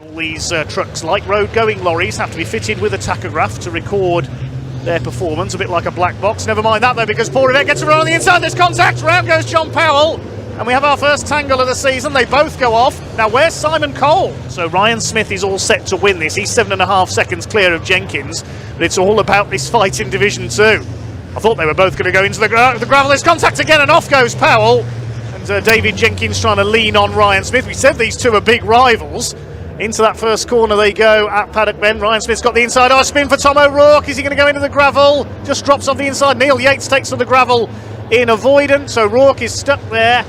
All these trucks, like road-going lorries, have to be fitted with a tachograph to record their performance, a bit like a black box. Never mind that though, because Paul Rivett gets around on the inside. There's contact, round goes John Powell, and we have our first tangle of the season. They both go off. Now where's Simon Cole? So Ryan Smith is all set to win this. He's 7.5 seconds clear of Jenkins, but it's all about this fight in Division 2. I thought they were both going to go into the gravel. There's contact again, and off goes Powell. And David Jenkins trying to lean on Ryan Smith. We said these two are big rivals. Into that first corner they go at Paddock Bend. Ryan Smith's got the inside. Spin for Tom O'Rourke. Is he going to go into the gravel? Just drops off the inside. Neil Yates takes to the gravel in avoidance. O'Rourke is stuck there.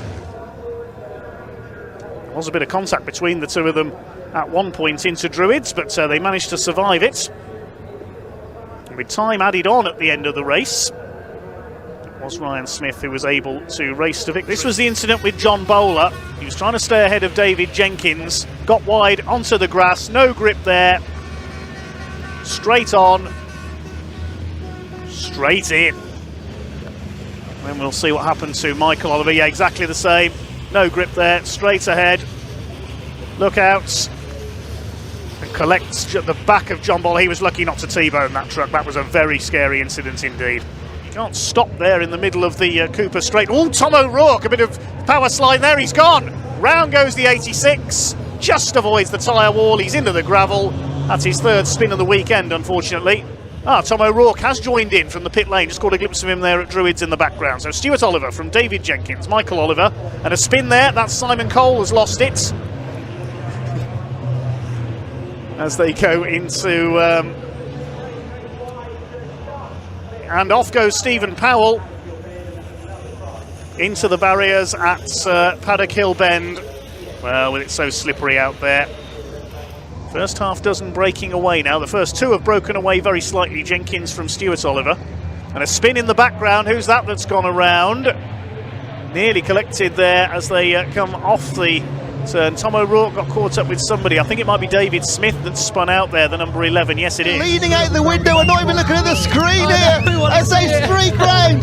There was a bit of contact between the two of them at one point into Druids, but they managed to survive it. And with time added on at the end of the race, it was Ryan Smith who was able to race to victory. This was the incident with John Bowler. He was trying to stay ahead of David Jenkins, got wide onto the grass, no grip there, straight on, straight in. Then we'll see what happened to Michael Oliver. Yeah, exactly the same, no grip there, straight ahead, look out, and collects the back of John Bowler. He was lucky not to T-bone that truck. That was a very scary incident indeed. Can't stop there in the middle of the Cooper Straight. Oh, Tom O'Rourke, a bit of power slide there, he's gone. Round goes the 86, just avoids the tyre wall, he's into the gravel. That's his third spin of the weekend, unfortunately. Tom O'Rourke has joined in from the pit lane, just caught a glimpse of him there at Druids in the background. So Stuart Oliver from David Jenkins, Michael Oliver, and a spin there, that's Simon Cole has lost it. As they go into... and off goes Stephen Powell into the barriers at Paddock Hill Bend. Well, it's so slippery out there. First half dozen breaking away now. The first two have broken away very slightly. Jenkins from Stuart Oliver. And a spin in the background. Who's that that's gone around? Nearly collected there as they come off the turn. Tom O'Rourke got caught up with somebody. I think it might be David Smith that spun out there, the number 11. Yes, it is. Leaning out the window and not even looking at the screen here as they streak round.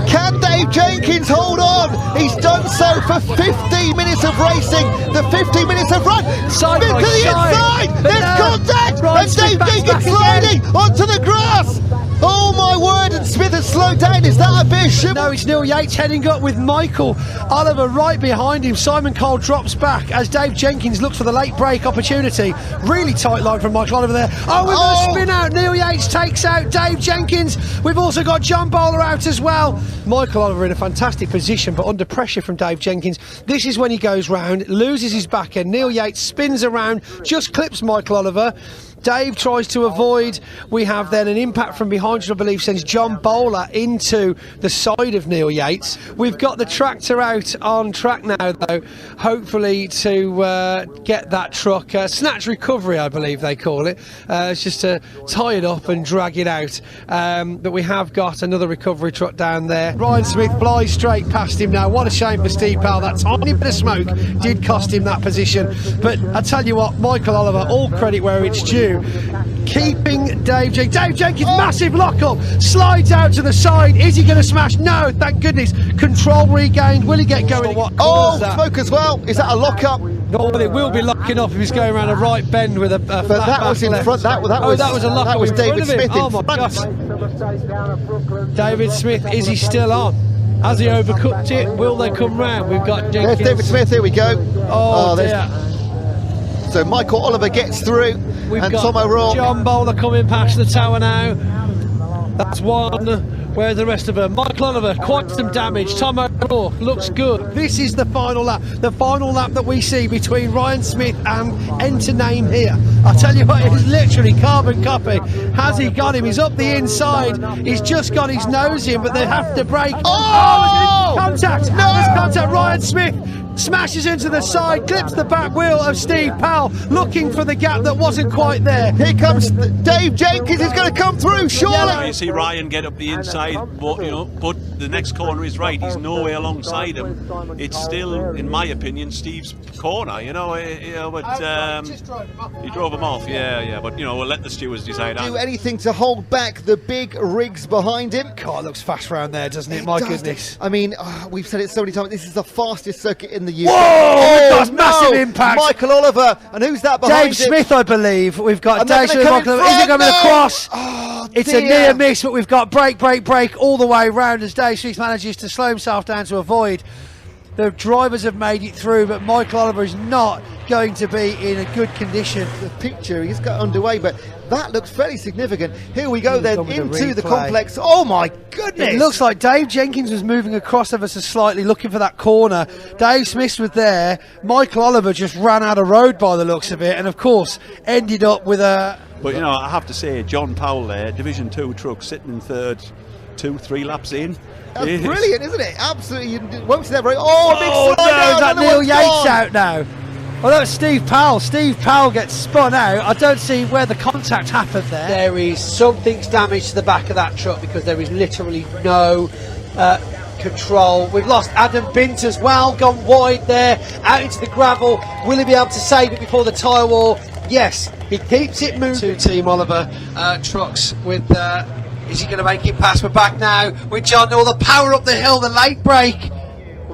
Can Dave Jenkins hold on? He's done so for 15 minutes of racing. The 15 minutes of run. Spin to the inside. There's contact. And Dave Jenkins sliding onto the grass. Oh my word, and Smith has slowed down. Is that a bit of shit? No, it's Neil Yates heading up with Michael Oliver right behind him. Simon Cole drops back as Dave Jenkins looks for the late break opportunity. Really tight line from Michael Oliver there. Oh, we've got a spin out. Neil Yates takes out Dave Jenkins. We've also got John Bowler out as well. Michael Oliver in a fantastic position, but under pressure from Dave Jenkins. This is when he goes round, loses his back end. Neil Yates spins around, just clips Michael Oliver. Dave tries to avoid. We have then an impact from behind, which I believe sends John Bowler into the side of Neil Yates. We've got the tractor out on track now, though, hopefully to get that truck. Snatch recovery, I believe they call it. It's just to tie it up and drag it out. But we have got another recovery truck down there. Ryan Smith flies straight past him now. What a shame for Steve Powell. That tiny bit of smoke did cost him that position. But I tell you what, Michael Oliver, all credit where it's due, keeping Dave Jenkins, massive lock-up, slides out to the side. Is he going to smash? No, thank goodness. Control regained. Will he get going? Smoke as well. Is that a lock-up? No, it will be locking up if he's going around a right bend with a flat but that was in left. front. That was a lock-up. That was David Smith oh in front. God. David Smith, is he still on? Has he overcooked it? Will they come round? We've got Jenkins. There's David Smith. Here we go. Oh dear. So Michael Oliver gets through, We've and got Tom O'Rourke. John Bowler coming past the tower now. That's one. Where's the rest of them? Michael Oliver, quite some damage. Tom O'Rourke looks good. This is the final lap. The final lap that we see between Ryan Smith and enter name here. I tell you what, it is literally carbon copy. Has he got him? He's up the inside. He's just got his nose in, but they have to brake. Contact! No! There's contact. Ryan Smith smashes into the side, clips the back wheel of Steve Powell, looking for the gap that wasn't quite there. Here comes Dave Jenkins. He's going to come through, surely. You see Ryan get up the inside, but the next corner is right. He's nowhere alongside him. It's still, in my opinion, Steve's corner. But he drove him off. Yeah. But we'll let the stewards decide. Do anything to hold back the big rigs behind him. God, it looks fast round there, doesn't it? My goodness. I mean, we've said it so many times. This is the fastest circuit in in the UK. Whoa, that's massive impact. Michael Oliver, and who's that behind Dave Smith, I believe. We've got And Dave they're Smith. gonna come in Is it front? coming No! across? Oh, It's dear. a near miss, but we've got break all the way round as Dave Smith manages to slow himself down to avoid. The drivers have made it through, but Michael Oliver is not going to be in a good condition. The picture, he's got underway, but that looks fairly significant. Here we go then into the replay. complex. Oh my goodness! It looks like Dave Jenkins was moving across ever so slightly, looking for that corner. Dave Smith was there. Michael Oliver just ran out of road by the looks of it, and of course ended up with a... But you know, I have to say, John Powell there, Division 2 truck, sitting in third, 2-3 laps in. That's brilliant, isn't it? Absolutely, you won't see that very... Oh, big Oh slide no, down, is that another Neil one's Yates gone. out now? Oh, that was Steve Powell. Steve Powell gets spun out. I don't see where the contact happened there. There is something's damaged to the back of that truck because there is literally no control. We've lost Adam Bint as well, gone wide there, out into the gravel. Will he be able to save it before the tyre wall? Yes, he keeps it moving. To Team Oliver trucks with... is he going to make it past? We're back now with John. All the power up the hill, the late break.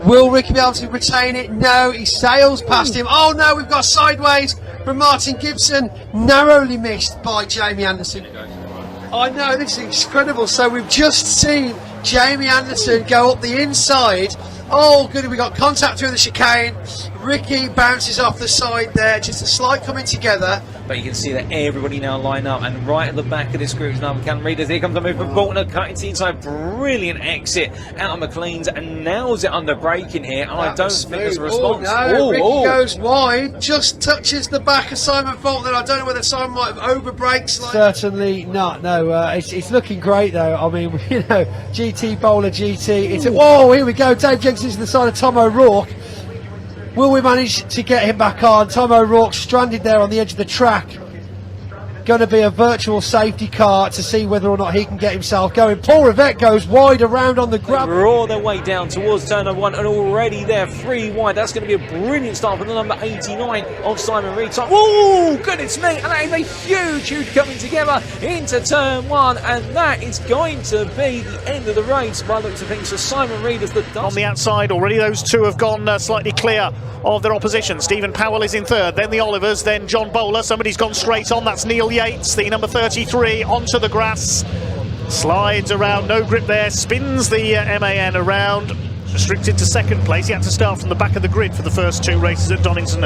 Will Ricky be able to retain it? No, he sails past him. Oh no, we've got sideways from Martin Gibson, narrowly missed by Jamie Anderson. I know, this is incredible. So we've just seen Jamie Anderson go up the inside. Oh good, we got contact through the chicane. Ricky bounces off the side there, just a slight coming together. But you can see that everybody now line up, and right at the back of this group is now McCann Readers. Here comes the move from Bolton, cutting to the inside. Brilliant exit out of McLean's and nails it under braking here. And I don't think there's a response. Oh no, Ricky goes wide, just touches the back of Simon Bolton. I don't know whether Simon might have over brakes. Certainly not. No, it's looking great though. I mean, you know, GT Bowler GT. It's whoa, here we go. Dave Jenkins to the side of Tom O'Rourke. Will we manage to get him back on? Tom O'Rourke stranded there on the edge of the track. Going to be a virtual safety car to see whether or not he can get himself going. Paul Rivette goes wide around on the gravel. They roar their way down towards turn number 1, and already they're 3 wide. That's going to be a brilliant start for the number 89 of Simon Reed. Oh, goodness me, and that is a huge coming together into turn 1, and that is going to be the end of the race by the looks of things. So Simon Reed is the On the outside already, those two have gone slightly clear of their opposition. Stephen Powell is in third, then the Olivers, then John Bowler. Somebody's gone straight on, that's Neil Yates, the number 33, onto the grass. Slides around, no grip there, spins the MAN around, restricted to second place. He had to start from the back of the grid for the first 2 races at Donington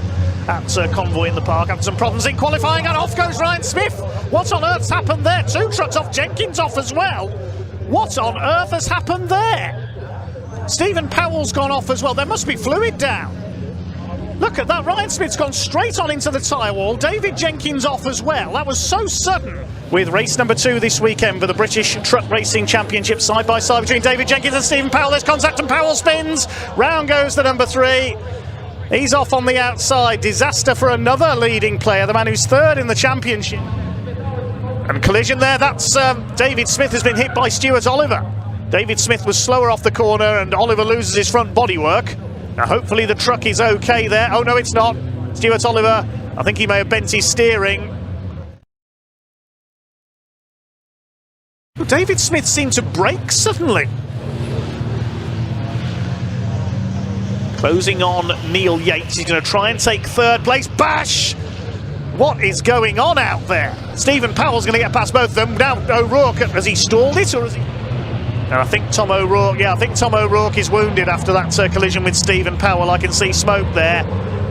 at Convoy in the Park. After some problems in qualifying, and off goes Ryan Smith. What on earth's happened there? 2 trucks off, Jenkins off as well. What on earth has happened there? Stephen Powell's gone off as well. There must be fluid down. Look at that, Ryan Smith's gone straight on into the tyre wall. David Jenkins off as well. That was so sudden. With race number 2 this weekend for the British Truck Racing Championship, side by side between David Jenkins and Stephen Powell. There's contact and Powell spins. Round goes the number 3. He's off on the outside. Disaster for another leading player, the man who's 3rd in the championship. And collision there, that's David Smith has been hit by Stuart Oliver. David Smith was slower off the corner and Oliver loses his front bodywork. Now hopefully the truck is okay there. Oh no, it's not. Stuart Oliver, I think he may have bent his steering. David Smith seemed to brake suddenly. Closing on Neil Yates, he's going to try and take 3rd place. Bash! What is going on out there? Stephen Powell's going to get past both of them. Now O'Rourke, has he stalled it or has he... And I think Tom O'Rourke is wounded after that collision with Stephen Powell. I can see smoke there.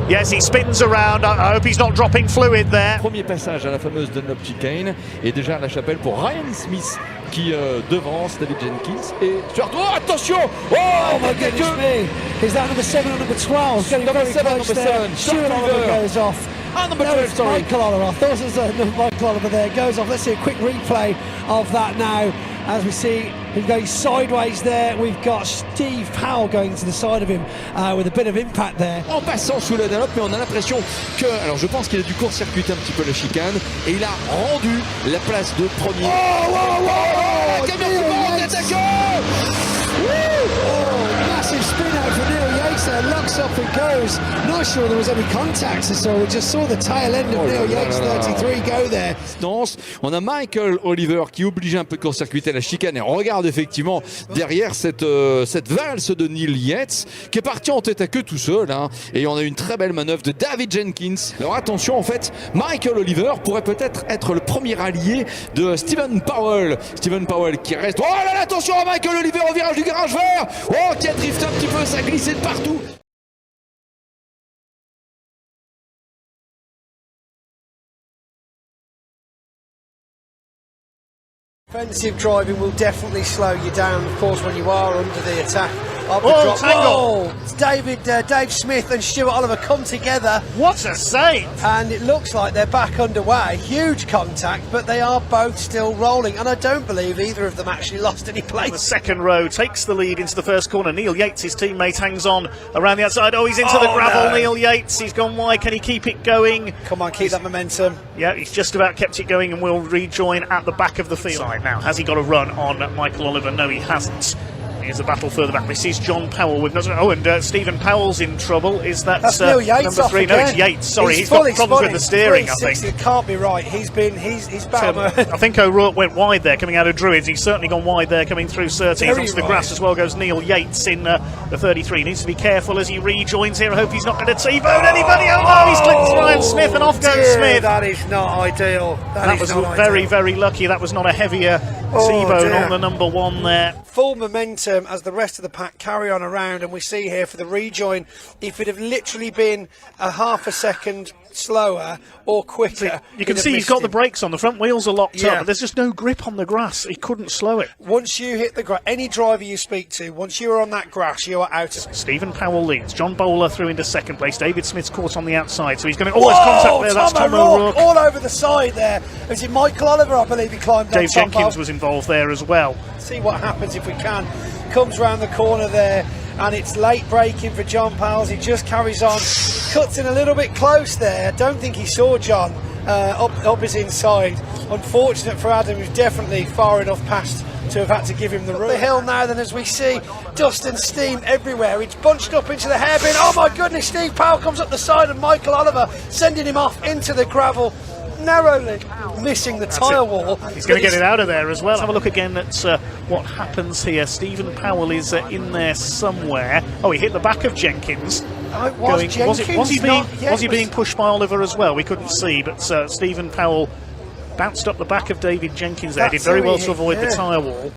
Yes, he spins around. I hope he's not dropping fluid there. Premier passage à la fameuse Dunlop Chicane et déjà à la chapelle pour Ryan Smith qui devance David Jenkins et Stuart. Oh attention! Oh my goodness me! Is that number 7 or number 12? Getting Number very 7, close number there. 7. Stuart Oliver goes off. Ah, number No, 12, it's sorry. Michael Oliver. I thought it was Michael Oliver there. Goes off. Let's see a quick replay of that now. As we see him going sideways there, we've got Steve Powell going to the side of him with a bit of impact there. En passant sous la Dunlop, mais on a l'impression que, alors je pense qu'il a dû court-circuiter un petit peu la chicane et il a rendu la place de premier. Oh, Camion qui monte, attaquant! massive spin out for Neil Yates locks up and goes. Not sure there was any contact, so we just saw the tail end of Neil Yates 33 go there. On a Michael Oliver qui oblige un peu de court-circuiter la chicane et on regarde effectivement derrière cette valse de Neil Yates qui est parti en tête à queue tout seul, hein, et on a une très belle manœuvre de David Jenkins. Alors attention, en fait, Michael Oliver pourrait peut-être être le premier allié de Stephen Powell. Stephen Powell qui reste. Oh là là, attention à Michael Oliver au virage du garage vert. Oh, qui a drifté un petit peu, ça a glissé de partout. Offensive driving will definitely slow you down, of course, when you are under the attack of the Oh, drop. tangle. Oh, it's Dave Smith and Stuart Oliver come together, What a save! and it looks like they're back underway. Huge contact, but they are both still rolling, and I don't believe either of them actually lost any The place. second row takes the lead into the first corner. Neil Yates, his teammate, hangs on around the outside. Oh, he's into the gravel. No. Neil Yates, he's gone wide. Can he keep it going? Come on, keep that momentum. Yeah, he's just about kept it going and will rejoin at the back of the field. Now, has he got a run on Michael Oliver? No, he hasn't. Here's a battle further back. This is John Powell with nothing. Oh, and Stephen Powell's in trouble. Is that That's Neil Yates number off 3? again. No, it's Yates. Sorry, he's got fully problems with spotting. the steering, I 360, think. It can't be right. He's bad. I think O'Rourke went wide there coming out of Druids. He's certainly gone wide there coming through Surtees. Very Onto the right. grass as well goes Neil Yates in the 33. Needs to be careful as he rejoins here. I hope he's not going to T-bone anybody. Oh no, he's clipped Ryan Smith and off goes Dear, Smith. that is not ideal. That was not very, ideal. very lucky. That was not a heavier Oh, T-bone dear. on the number 1 there. Full momentum as the rest of the pack carry on around, and we see here for the rejoin, if it had literally been a half a second slower or quicker, You can he'd have see he's missed got the him. brakes on. The front wheels are locked Yeah. up, but there's just no grip on the grass. He couldn't slow it. Once you hit the grass, any driver you speak to, once you are on that grass, you are out of. Stephen Powell leads. John Bowler through into second place. David Smith's caught on the outside, so he's going to. Oh, there's contact there. That's Tom O'Rourke. all over the side there. Was it Michael Oliver, I believe, he climbed Dave on top Jenkins of. was involved there as well. See what happens if we can. Comes round the corner there, and it's late braking for John Powell. He just carries on, cuts in a little bit close there. I don't think he saw John up his inside. Unfortunate for Adam, who's definitely far enough past to have had to give him the room. The hill now, then, as we see dust and steam everywhere. It's bunched up into the hairpin. Oh my goodness, Steve Powell comes up the side of Michael Oliver, sending him off into the gravel, narrowly missing the tyre wall. He's going to get it out of there as well. Let's have a look again at what happens here. Stephen Powell is in there somewhere. Oh, he hit the back of Jenkins. Oh, it was Jenkins, Was he being pushed by Oliver as well? We couldn't see, but Stephen Powell bounced up the back of David Jenkins there. That's Did very who well he to hit, avoid the yeah. tyre wall.